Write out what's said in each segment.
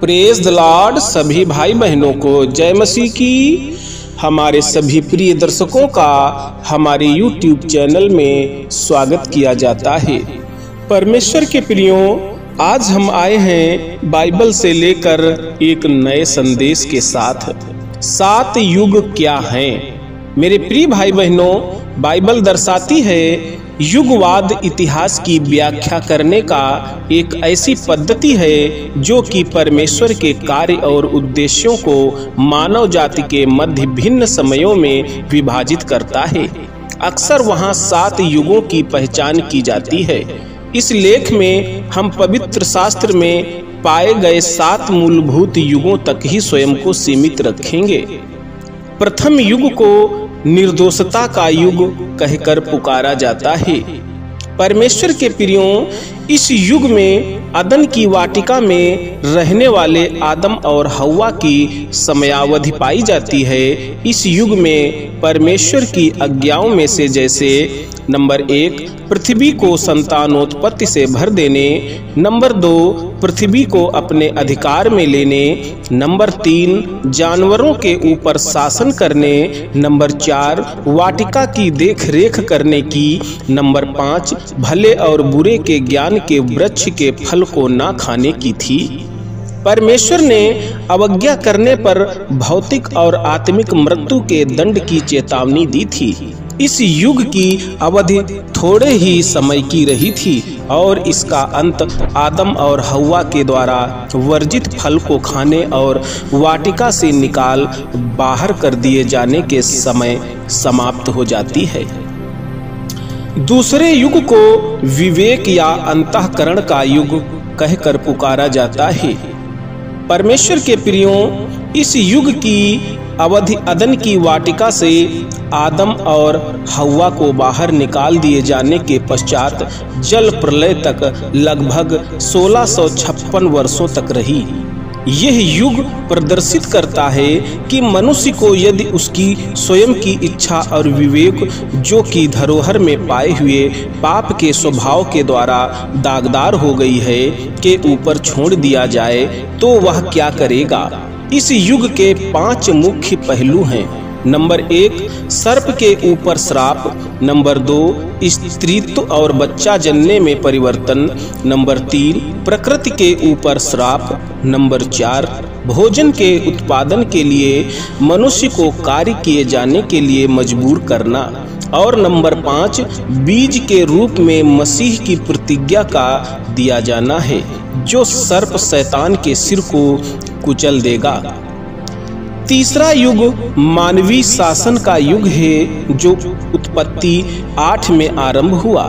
Praise the Lord. सभी भाई बहनों को जय मसीह की। हमारे सभी प्रिय दर्शकों का हमारे YouTube चैनल में स्वागत किया जाता है। परमेश्वर के प्रियों, आज हम आए हैं बाइबल से लेकर एक नए संदेश के साथ। 7 युग क्या हैं? मेरे प्रिय भाई बहनों, बाइबल दर्शाती है युगवाद इतिहास की व्याख्या करने का एक ऐसी पद्धति है जो कि परमेश्वर के कार्य और उद्देश्यों को मानव जाति के मध्य भिन्न समयों में विभाजित करता है। अक्सर वहाँ 7 युगों की पहचान की जाती है। इस लेख में हम पवित्र शास्त्र में पाए गए 7 मूलभूत युगों तक ही स्वयं को सीमित रखेंगे। प्रथम युग को निर्दोषता का युग कहकर पुकारा जाता है। परमेश्वर के प्रियों, इस युग में अदन की वाटिका में रहने वाले आदम और हव्वा की समयावधि पाई जाती है। इस युग में परमेश्वर की आज्ञाओं में से जैसे नंबर 1, पृथ्वी को संतानोत्पत्ति से भर देने, नंबर 2, पृथ्वी को अपने अधिकार में लेने, नंबर 3, जानवरों के ऊपर शासन करने, नंबर 4, वाटिका की देख रेख करने की, नंबर 5, भले और बुरे के ज्ञान के वृक्ष के फल को ना खाने की थी। परमेश्वर ने अवज्ञा करने पर भौतिक और आत्मिक मृत्यु के दंड की चेतावनी दी थी। इस युग की अवधि थोड़े ही समय की रही थी और इसका अंत आदम और हव्वा के द्वारा वर्जित फल को खाने और वाटिका से निकाल बाहर कर दिए जाने के समय समाप्त हो जाती है। दूसरे युग को विवेक या अंतःकरण का युग कहकर पुकारा जाता है। परमेश्वर के प्रियों, इस युग की अवधि अदन की वाटिका से आदम और हव्वा को बाहर निकाल दिए जाने के पश्चात जल प्रलय तक लगभग 1656 वर्षों तक रही। यह युग प्रदर्शित करता है कि मनुष्य को यदि उसकी स्वयं की इच्छा और विवेक, जो कि धरोहर में पाए हुए पाप के स्वभाव के द्वारा दागदार हो गई है, के ऊपर छोड़ दिया जाए तो वह क्या करेगा। इस युग के 5 मुख्य पहलू हैं। नंबर 1, सर्प के ऊपर श्राप। नंबर 2, स्त्रीत्व और बच्चा जनने में परिवर्तन। नंबर 3, प्रकृति के ऊपर श्राप। नंबर 4, भोजन के उत्पादन के लिए मनुष्य को कार्य किए जाने के लिए मजबूर करना। और नंबर 5, बीज के रूप में मसीह की प्रतिज्ञा का दिया जाना है, जो सर्प शैतान के सिर को कुचल देगा। तीसरा युग मानवीय शासन का युग है, जो उत्पत्ति 8 में आरंभ हुआ।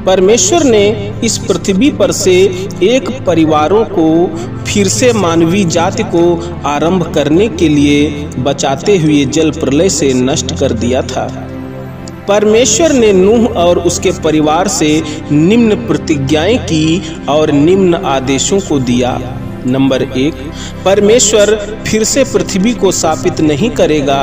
परमेश्वर ने इस पृथ्वी पर से एक परिवारों को फिर से मानवीय जाति को आरंभ करने के लिए बचाते हुए जल प्रलय से नष्ट कर दिया था। परमेश्वर ने नूह और उसके परिवार से निम्न प्रतिज्ञाएं की और निम्न आदेशों को दिया। नंबर 1, परमेश्वर फिर से पृथ्वी को शापित नहीं करेगा।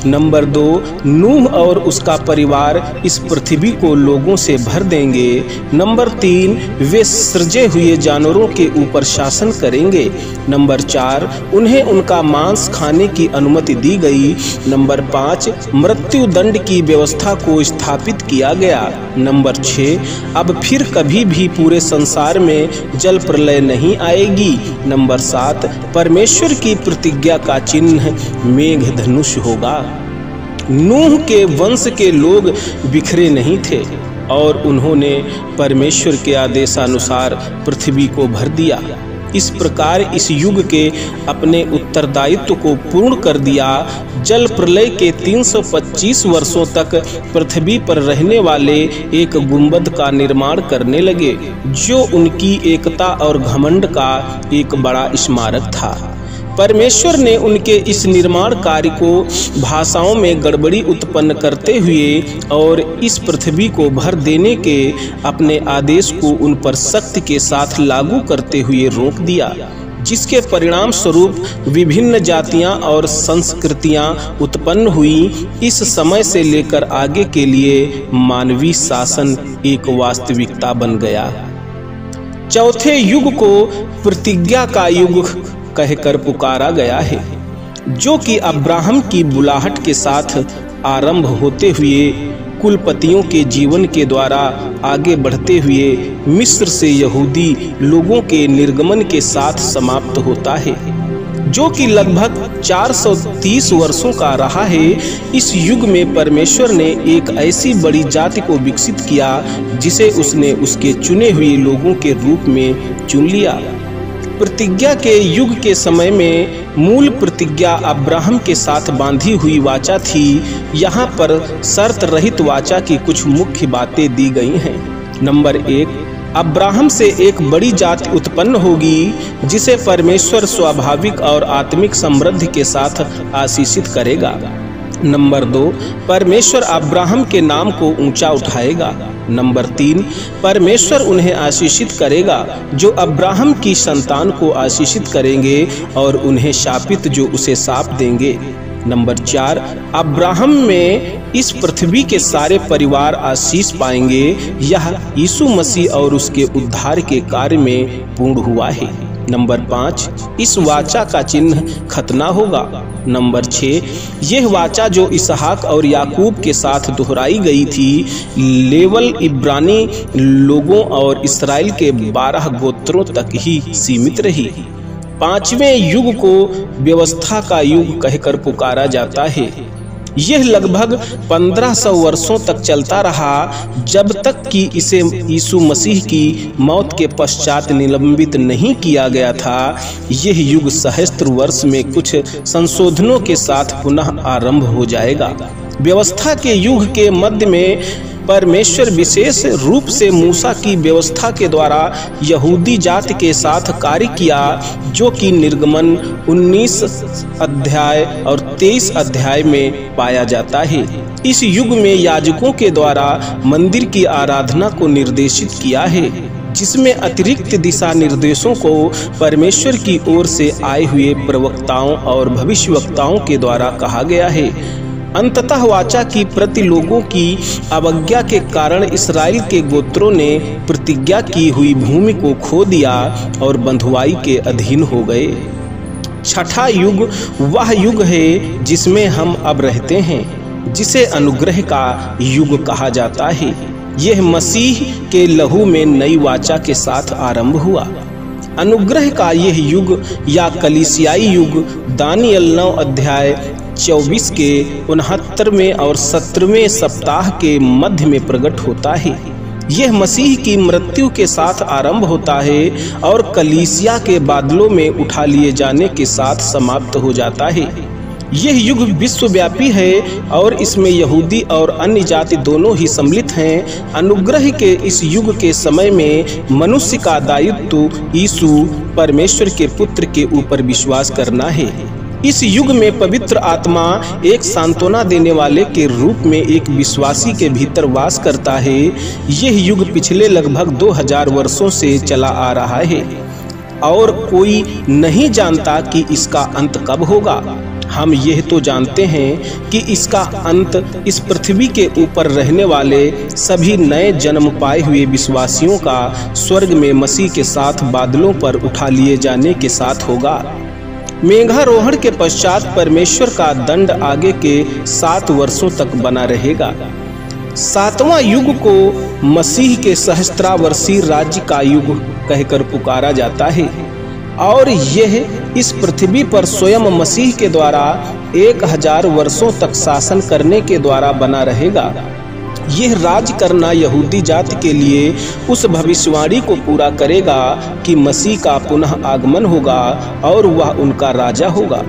नंबर 2, नूह और उसका परिवार इस पृथ्वी को लोगों से भर देंगे। नंबर 3, वे सृजे हुए जानवरों के ऊपर शासन करेंगे। नंबर 4, उन्हें उनका मांस खाने की अनुमति दी गई। नंबर 5, मृत्यु दंड की व्यवस्था को स्थापित किया गया। नंबर 6, अब फिर कभी भी पूरे संसार में जल प्रलय नहीं आएगी। नंबर 7, परमेश्वर की प्रतिज्ञा का चिन्ह मेघ धनुष होगा। नूह के वंश के लोग बिखरे नहीं थे और उन्होंने परमेश्वर के आदेशानुसार पृथ्वी को भर दिया। इस प्रकार इस युग के अपने उत्तरदायित्व को पूर्ण कर दिया। जल प्रलय के 325 वर्षों तक पृथ्वी पर रहने वाले एक गुंबद का निर्माण करने लगे, जो उनकी एकता और घमंड का एक बड़ा स्मारक था। परमेश्वर ने उनके इस निर्माण कार्य को भाषाओं में गड़बड़ी उत्पन्न करते हुए और इस पृथ्वी को भर देने के अपने आदेश को उन पर सख्ती के साथ लागू करते हुए रोक दिया, जिसके परिणाम स्वरूप विभिन्न जातियां और संस्कृतियां उत्पन्न हुई। इस समय से लेकर आगे के लिए मानवीय शासन एक वास्तविकता बन गया। चौथे युग को प्रतिज्ञा का युग कहकर पुकारा गया है, जो कि अब्राहम की बुलाहट के साथ आरंभ होते हुए कुलपतियों के जीवन के द्वारा आगे बढ़ते हुए मिस्र से यहूदी लोगों के निर्गमन के साथ समाप्त होता है, जो कि लगभग 430 वर्षों का रहा है। इस युग में परमेश्वर ने एक ऐसी बड़ी जाति को विकसित किया जिसे उसने उसके चुने हुए लोगों के रूप में चुन लिया। प्रतिज्ञा के युग के समय में मूल प्रतिज्ञा अब्राहम के साथ बांधी हुई वाचा थी। यहाँ पर शर्त रहित वाचा की कुछ मुख्य बातें दी गई हैं। नंबर 1, अब्राहम से एक बड़ी जाति उत्पन्न होगी जिसे परमेश्वर स्वाभाविक और आत्मिक समृद्धि के साथ आशीषित करेगा। नंबर 2, परमेश्वर अब्राहम के नाम को ऊंचा उठाएगा। नंबर 3, परमेश्वर उन्हें आशीषित करेगा जो अब्राहम की संतान को आशीषित करेंगे और उन्हें शापित जो उसे शाप देंगे। नंबर 4, अब्राहम में इस पृथ्वी के सारे परिवार आशीष पाएंगे। यह यीशु मसीह और उसके उद्धार के कार्य में पूर्ण हुआ है। नंबर 5, इस वाचा का चिन्ह खतना होगा। नंबर 6, यह वाचा जो इसहाक और याकूब के साथ दोहराई गई थी लेवल इब्रानी लोगों और इस्राएल के 12 गोत्रों तक ही सीमित रही। 5वें युग को व्यवस्था का युग कहकर पुकारा जाता है। यह लगभग 1500 वर्षों तक चलता रहा, जब तक कि इसे यीशु मसीह की मौत के पश्चात निलंबित नहीं किया गया था। यह युग सहस्त्र वर्ष में कुछ संशोधनों के साथ पुनः आरंभ हो जाएगा। व्यवस्था के युग के मध्य में परमेश्वर विशेष रूप से मूसा की व्यवस्था के द्वारा यहूदी जाति के साथ कार्य किया, जो कि निर्गमन 19 अध्याय और 23 अध्याय में पाया जाता है। इस युग में याजकों के द्वारा मंदिर की आराधना को निर्देशित किया है, जिसमें अतिरिक्त दिशा निर्देशों को परमेश्वर की ओर से आए हुए प्रवक्ताओं और भविष्यवक्ताओं के द्वारा कहा गया है। अंततः वाचा की प्रति लोगों की अवज्ञा के कारण इस्राएल के गोत्रों ने प्रतिज्ञा की हुई भूमि को खो दिया और बंधुआई के अधीन हो गए। छठा युग वह युग है जिसमें हम अब रहते हैं, जिसे अनुग्रह का युग कहा जाता है। यह मसीह के लहू में नई वाचा के साथ आरंभ हुआ। अनुग्रह का यह युग या कलीसियाई युग दानियल 9 अध्याय 24 के 69वें और 17वें सप्ताह के मध्य में प्रकट होता है। यह मसीह की मृत्यु के साथ आरंभ होता है और कलीसिया के बादलों में उठा लिए जाने के साथ समाप्त हो जाता है। यह युग विश्वव्यापी है और इसमें यहूदी और अन्य जाति दोनों ही सम्मिलित हैं। अनुग्रह के इस युग के समय में मनुष्य का दायित्व यीशु परमेश्वर के पुत्र के ऊपर विश्वास करना है। इस युग में पवित्र आत्मा एक सांत्वना देने वाले के रूप में एक विश्वासी के भीतर वास करता है। यह युग पिछले लगभग 2000 वर्षों से चला आ रहा है और कोई नहीं जानता कि इसका अंत कब होगा। हम यह तो जानते हैं कि इसका अंत इस पृथ्वी के ऊपर रहने वाले सभी नए जन्म पाए हुए विश्वासियों का स्वर्ग में मसीह के साथ बादलों पर उठा लिए जाने के साथ होगा। मेघारोहण के पश्चात परमेश्वर का दंड आगे के 7 वर्षों तक बना रहेगा। 7वां युग को मसीह के सहस्त्रावर्षीय राज्य का युग कहकर पुकारा जाता है और यह इस पृथ्वी पर स्वयं मसीह के द्वारा 1000 वर्षों तक शासन करने के द्वारा बना रहेगा। यह राज करना यहूदी जाति के लिए उस भविष्यवाणी को पूरा करेगा कि मसीह का पुनः आगमन होगा और वह उनका राजा होगा।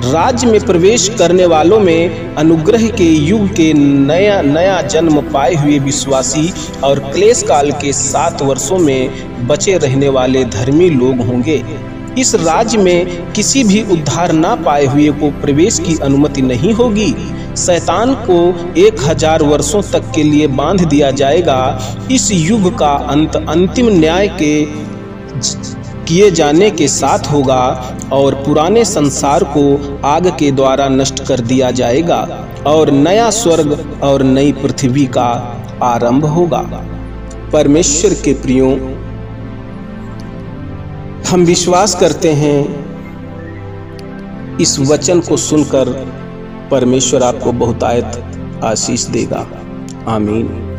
राज्य में प्रवेश करने वालों में अनुग्रह के युग के नया जन्म पाए हुए विश्वासी और क्लेश काल के 7 वर्षों में बचे रहने वाले धर्मी लोग होंगे। इस राज्य में किसी भी उद्धार ना पाए हुए को प्रवेश की अनुमति नहीं होगी। शैतान को 1000 वर्षों तक के लिए बांध दिया जाएगा। इस युग का अंत अंतिम न्याय के किए जाने के साथ होगा और पुराने संसार को आग के द्वारा नष्ट कर दिया जाएगा और नया स्वर्ग और नई पृथ्वी का आरंभ होगा। परमेश्वर के प्रियों, हम विश्वास करते हैं इस वचन को सुनकर परमेश्वर आपको बहुतायत आशीष देगा। आमीन।